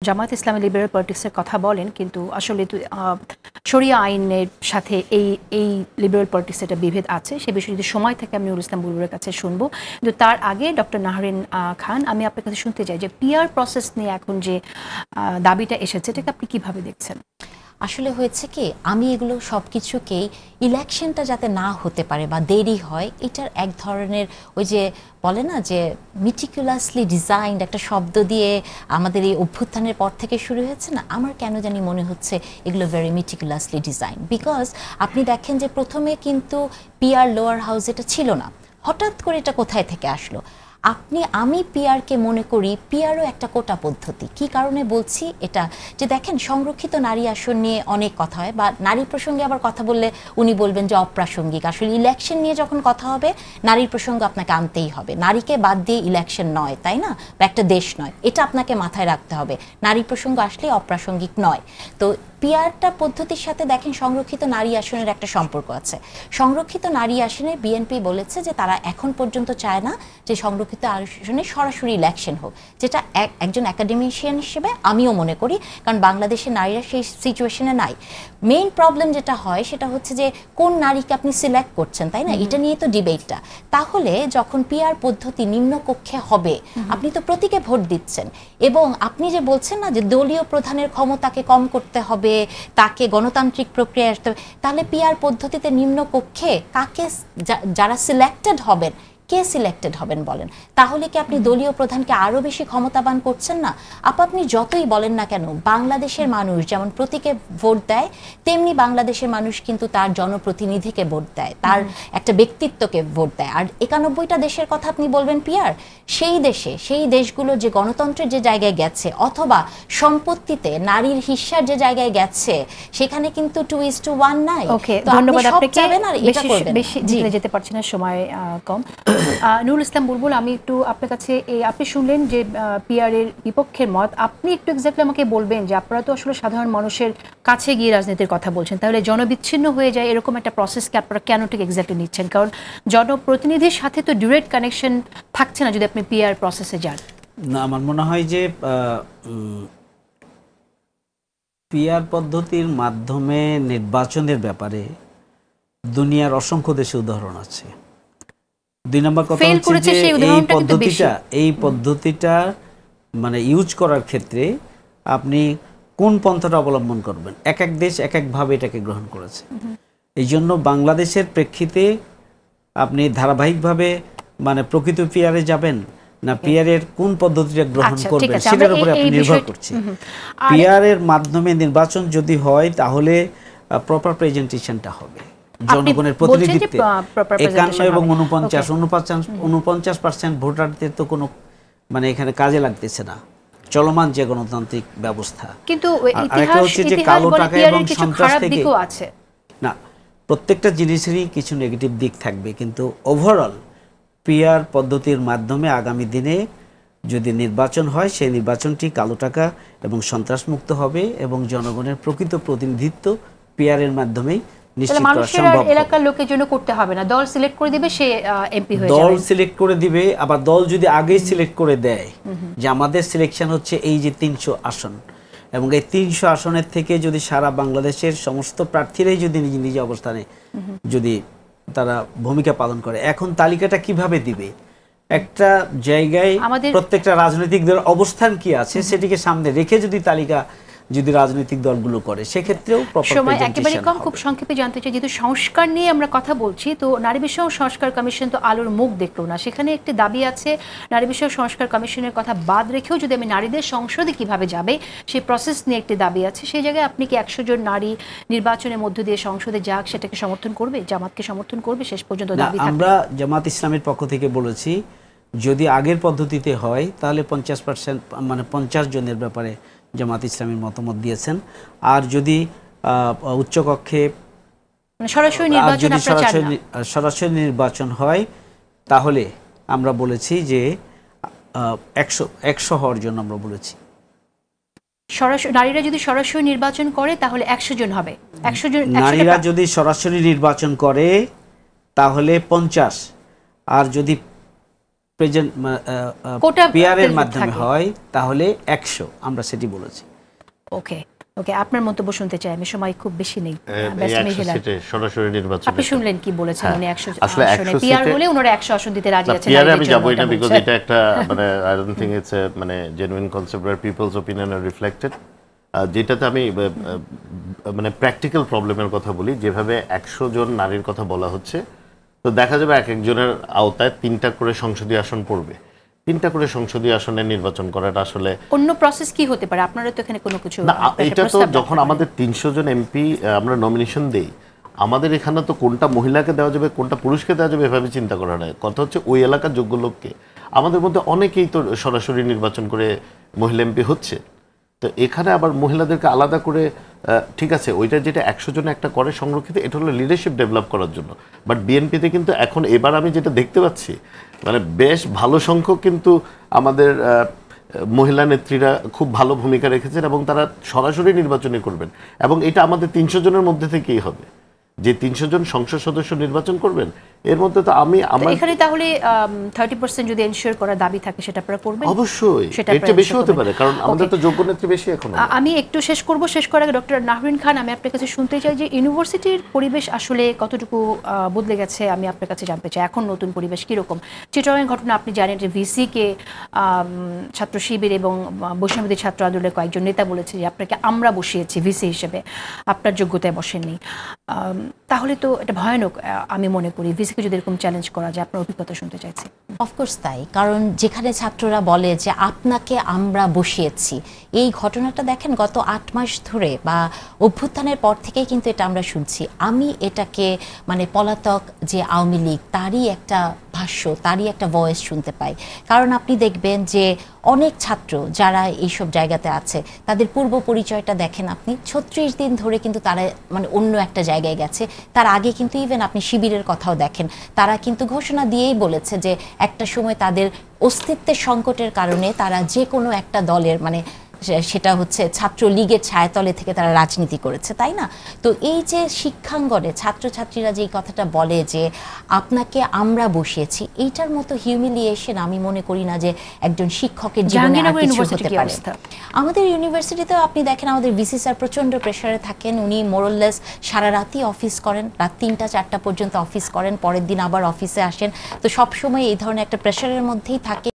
জামায়াত ইসলামী liberal পলিটিক্সের কথা বলেন, কিন্তু আসলে শরিয়া আইনের সাথে এই লিবারেল পলিটিক্সে একটা বিভেদ আছে। সে বিষয়ে যদি সময় থাকে আমি নুরুল ইসলাম বুলবুলের কাছে শুনবো, কিন্তু তার আগে ডক্টর নাহরিন খান, আমি আপনার কাছে শুনতে চাই যে পিআর প্রসেস নিয়ে এখন যে দাবিটা এসেছে এটাকে আপনি কিভাবে দেখছেন? আসলে হয়েছে কি, আমি এগুলো সব কিছুকেই ইলেকশনটা যাতে না হতে পারে বা দেরি হয়, এটার এক ধরনের ওই যে বলে না যে মিটিকুলাসলি ডিজাইনড একটা শব্দ দিয়ে আমাদের এই অভ্যুত্থানের পর থেকে শুরু হয়েছে না, আমার কেন জানি মনে হচ্ছে এগুলো ভেরি মিটিকুলাসলি ডিজাইন। বিকজ আপনি দেখেন যে প্রথমে কিন্তু পিআর লোয়ার হাউস এটা ছিল না, হঠাৎ করে এটা কোথায় থেকে আসলো? আমি পিআরকে মনে করি পিআরও একটা কোটা পদ্ধতি। কি কারণে বলছি এটা, যে দেখেন সংরক্ষিত নারী আসন নিয়ে অনেক কথা হয়, বা নারী প্রসঙ্গে আবার কথা বললে উনি বলবেন যে অপ্রাসঙ্গিক। আসলে ইলেকশন নিয়ে যখন কথা হবে নারীর প্রসঙ্গ আপনাকে আনতেই হবে, নারীকে বাদ দিয়ে ইলেকশন নয়, তাই না? বা একটা দেশ নয়, এটা আপনাকে মাথায় রাখতে হবে। নারী প্রসঙ্গ আসলে অপ্রাসঙ্গিক নয়। তো পিআরটা পদ্ধতির সাথে দেখেন সংরক্ষিত নারী আসনের একটা সম্পর্ক আছে। সংরক্ষিত নারী আসনে বিএনপি বলেছে যে তারা এখন পর্যন্ত চায় না যে সংরক্ষিত আসনে সরাসরি ইলেকশন হোক, যেটা একজন একাডেমিশিয়ান হিসেবে আমিও মনে করি, কারণ বাংলাদেশের নারীরা সেই সিচুয়েশনে নাই। মেইন প্রবলেম যেটা হয় সেটা হচ্ছে যে কোন নারীকে আপনি সিলেক্ট করছেন, তাই না? এটা নিয়ে তো ডিবেটটা। তাহলে যখন পিআর পদ্ধতি নিম্নকক্ষে হবে, আপনি তো প্রতীকে ভোট দিচ্ছেন, এবং আপনি যে বলছেন না যে দলীয় প্রধানের ক্ষমতাকে কম করতে হবে, তাকে গণতান্ত্রিক প্রক্রিয়া আসতে হবে, তাহলে পিআর পদ্ধতিতে নিম্নকক্ষে কাকে, যারা সিলেক্টেড হবেন, কে সিলেক্টেড হবেন বলেন? তাহলে কি আপনি দলীয় প্রধানকে আরো বেশি ক্ষমতাবান করছেন না? আপনি যতই বলেন না কেন, বাংলাদেশের মানুষ যেমন প্রতীকে ভোট দেয়, তেমনি বাংলাদেশের মানুষ কিন্তু তার জনপ্রতিনিধিকে ভোট দেয়, তার একটা ব্যক্তিত্বকে ভোট দেয়। আর 91টা দেশের কথা আপনি বলবেন পিআর, সেই দেশগুলো যে গণতন্ত্রের যে জায়গায় গেছে, অথবা সম্পত্তিতে নারীর হিস্সার যে জায়গায় গেছে, সেখানে কিন্তু 2:1 নাই। ওকে, ধন্যবাদ আপনাকে। বেশি যেতে পারছি না, সময় কম। নুরুল ইসলাম বুলবুল, আমি একটু আপনার কাছে, আপনি শুনলেন যে পিআর এর বিপক্ষের মত, আপনি একটু এক্স্যাক্টলি আমাকে বলবেন যে আপনারা তো আসলে সাধারণ মানুষের কাছে গিয়ে রাজনীতির কথা বলছেন, তাহলে জনবিচ্ছিন্ন হয়ে যায় এরকম একটা প্রসেসকে আপনারা কেন ঠিক এক্স্যাক্টলি নিচ্ছেন? কারণ জনপ্রতিনিধির সাথে তো ডিরেক্ট কানেকশন থাকছে না যদি আপনি পিআর প্রসেসে যান। না, আমার মনে হয় যে পিআর পদ্ধতির মাধ্যমে নির্বাচনের ব্যাপারে দুনিয়ার অসংখ্য দেশে উদাহরণ আছে। 2 নম্বর কথা হচ্ছে যে এই পদ্ধতিটা মানে ইউজ করার ক্ষেত্রে আপনি কোন পন্থাটা অবলম্বন করবেন, এক এক দেশ এক একভাবে এটাকে গ্রহণ করেছে। এই জন্য বাংলাদেশের প্রেক্ষিতে আপনি ধারাবাহিকভাবে মানে প্রকৃত পিআরে যাবেন না পিআর এর কোন পদ্ধতিটা গ্রহণ করবেন সেটার উপরে আপনি নির্ভর করছে। পিআর এর মাধ্যমে নির্বাচন যদি হয় তাহলে প্রপার প্রেজেন্টেশনটা হবে, জনগণের প্রতিনিধিত্বে 51 এবং 49% ভোটারদের তো কোনো মানে এখানে কাজে লাগতেছে না, চলমান যে গণতান্ত্রিক ব্যবস্থা। কিন্তু আরেকটা হচ্ছে যে কালো টাকা এবং সন্ত্রাস থেকে না, প্রত্যেকটা জিনিসেরই কিছু নেগেটিভ দিক থাকবে, কিন্তু ওভারঅল পিআর পদ্ধতির মাধ্যমে আগামী দিনে যদি নির্বাচন হয় সেই নির্বাচনটি কালো টাকা এবং সন্ত্রাস মুক্ত হবে, এবং জনগণের প্রকৃত প্রতিনিধিত্ব পিআর এর মাধ্যমেই নিশ্চিত করা সম্ভব। এলাকার লোকের জন্য করতে হবে না, দল সিলেক্ট করে দিবে, সে এমপি হয়ে যাবে। দল সিলেক্ট করে দিবে, আবার দল যদি আগেই সিলেক্ট করে দেয় যে আমাদের সিলেকশন হচ্ছে এই যে 300 আসন, এবং এই 300 আসনের থেকে যদি সারা বাংলাদেশের সমস্ত প্রার্থীরাই যদি নিজ নিজ অবস্থানে যদি তারা ভূমিকা পালন করে, এখন তালিকাটা কিভাবে দিবে? একটা জায়গায় প্রত্যেকটা রাজনৈতিক দলের অবস্থান কি আছে সেটিকে সামনে রেখে যদি তালিকা যদি রাজনৈতিক দলগুলো করে, সেক্ষেত্রেও সময় একেবারে কম। খুব সংক্ষেপে জানতে চাই, যেহেতু সংস্কার নিয়ে আমরা কথা বলছি, তো নারী বিষয়ক সংস্কার কমিশন তো আলোর মুখ দেখলো না, সেখানে একটি দাবি আছে নারী বিষয়ক সংস্কার কমিশনের কথা বাদ রেখেও যদি আমি নারীদের সংসদে কিভাবে যাবে সেই প্রসেস নিয়ে একটি দাবি আছে। সেই জায়গায় আপনি কি 100 জন নারী নির্বাচনের মধ্য দিয়ে সংসদে যাক সেটাকে সমর্থন করবে, জামাতকে সমর্থন করবে? শেষ পর্যন্ত দাবি আমরা জামাত ইসলামের পক্ষ থেকে বলেছি যদি আগের পদ্ধতিতে হয় তাহলে 50% মানে 50 জনের ব্যাপারে জামাত ইসলামের মতামত দিয়েছেন। আর যদি উচ্চকক্ষে সরাসরি নির্বাচন হয় তাহলে আমরা বলেছি যে 100 হওয়ার জন্য আমরা বলেছি। নারীরা যদি সরাসরি নির্বাচন করে তাহলে 100 জন হবে। 100 জন নারীরা যদি সরাসরি নির্বাচন করে তাহলে 50, আর যদি প্রেজেন্ট পিয়ারের মাধ্যমে হয় তাহলে 100 আমরা সেটি বলেছি। ওকে ওকে, আপনার মন্তব্য শুনতে চাই, আমি সময় খুব বেশি নেই। সরাসরি নির্বাচন আপনি শুনলেন কি বলেছেন উনি 100 আসলে 100 পিআর হলে ওনারা 100 আসন দিতে রাজি আছেন। পিআর আমি যাবই না, বিকজ এটা একটা মানে I don't think it's a মানে genuine concept where people's opinion are reflected. যেটাতে আমি মানে প্র্যাকটিক্যাল প্রবলেমের কথা বলি, যেভাবে 100 জন নারীর কথা বলা হচ্ছে, তো দেখা যাবে এক একজনের আওতায় 3টা করে সংসদীয় আসন পড়বে। 3টা করে সংসদীয় আসনে নির্বাচন করাটা আসলে অন্য প্রসেস কি হতে পারে? আপনারা তো এখানে কোনো কিছু না, এটা তো যখন আমাদের 300 জন এমপি আমরা নমিনেশন দেই, আমাদের এখানে তো কোনটা মহিলাকে দেওয়া যাবে কোনটা পুরুষকে দেওয়া যাবে এভাবে চিন্তা করা নয়। কথা হচ্ছে ওই এলাকার যোগ্য লোককে, আমাদের মধ্যে অনেকেই তো সরাসরি নির্বাচন করে মহিলা এমপি হচ্ছে। তো এখানে আবার মহিলাদেরকে আলাদা করে ঠিক আছে, ওইটা যেটা 100 জন একটা করে সংরক্ষিত, এটা হলো লিডারশিপ ডেভেলপ করার জন্য। বাট বিএনপিতে কিন্তু এখন এবার আমি যেটা দেখতে পাচ্ছি, মানে বেশ ভালো সংখ্যক কিন্তু আমাদের মহিলা নেত্রীরা খুব ভালো ভূমিকা রেখেছেন এবং তারা সরাসরি নির্বাচনই করবেন, এবং এটা আমাদের 300 জনের মধ্যে থেকেই হবে। যে 300 জন সংসদ সদস্য নির্বাচন করবেন, এর মধ্যে তো আমি আমার এখানে তাহলে 30% যদি এনশিওর করার দাবি থাকে সেটা আপনারা করবেন? অবশ্যই, এটা বেশি হতে পারে, কারণ আমাদের তো যোগ্য নেত্রী বেশি। এখন আমি একটু শেষ করার আগে ডক্টর নাহরিন খান, আমি আপনার কাছে শুনতে চাই যে ইউনিভার্সিটির পরিবেশ আসলে কতটুকু বদলে গেছে, আমি আপনার কাছে জানতে চাই এখন নতুন পরিবেশ কীরকম। চিটাগাং ঘটনা আপনি জানেন যে ভিসিকে ছাত্র শিবির এবং বৈষম্যবিরোধী ছাত্র আন্দোলনের কয়েকজন নেতা বলেছে যে আপনাকে আমরা বসিয়েছি ভিসি হিসেবে, আপনার যোগ্যতায় বসেননি। তাহলে তো এটা ভয়ানক আমি মনে করি, ভিসিকে যদি এরকম চ্যালেঞ্জ করা যায়। আপনার অভিজ্ঞতা শুনতে চাইছি। অফকোর্স তাই, কারণ যেখানে ছাত্ররা বলে যে আপনাকে আমরা বসিয়েছি, এই ঘটনাটা দেখেন গত 8 মাস ধরে বা অভ্যুত্থানের পর থেকেই কিন্তু এটা আমরা শুনছি। আমি এটাকে মানে পলাতক যে আওয়ামী লীগ তারই একটা ভাষ্য, তারই একটা ভয়েস শুনতে পাই। কারণ আপনি দেখবেন যে অনেক ছাত্র যারা এইসব জায়গাতে আছে তাদের পূর্ব পরিচয়টা দেখেন আপনি, 36 দিন ধরে কিন্তু তারা মানে অন্য একটা জায়গায় গেছে। তার আগে কিন্তু ইভেন আপনি শিবিরের কথাও দেখেন, তারা কিন্তু ঘোষণা দিয়েই বলেছে যে একটা সময় তাদের অস্তিত্বের সংকটের কারণে তারা যে কোনো একটা দলের মানে সেটা হচ্ছে ছাত্র লীগের ছায়াতলে থেকে তারা রাজনীতি করেছে, তাই না? তো এই যে শিক্ষাঙ্গনে ছাত্রছাত্রীরা যে কথাটা বলে যে আপনাকে আমরা বসিয়েছি, এইটার মতো হিউমিলিয়েশন আমি মনে করি না যে একজন শিক্ষকের জীবনে আর কিছু হতে পারে। আমাদের ইউনিভার্সিটিতেও আপনি দেখেন আমাদের ভিসি স্যার প্রচণ্ড প্রেশারে থাকেন, উনি মোরললেস সারা রাতই অফিস করেন, রাত 3টা-4টা পর্যন্ত অফিস করেন, পরের দিন আবার অফিসে আসেন। তো সবসময় এই ধরনের একটা প্রেশারের মধ্যেই থাকে।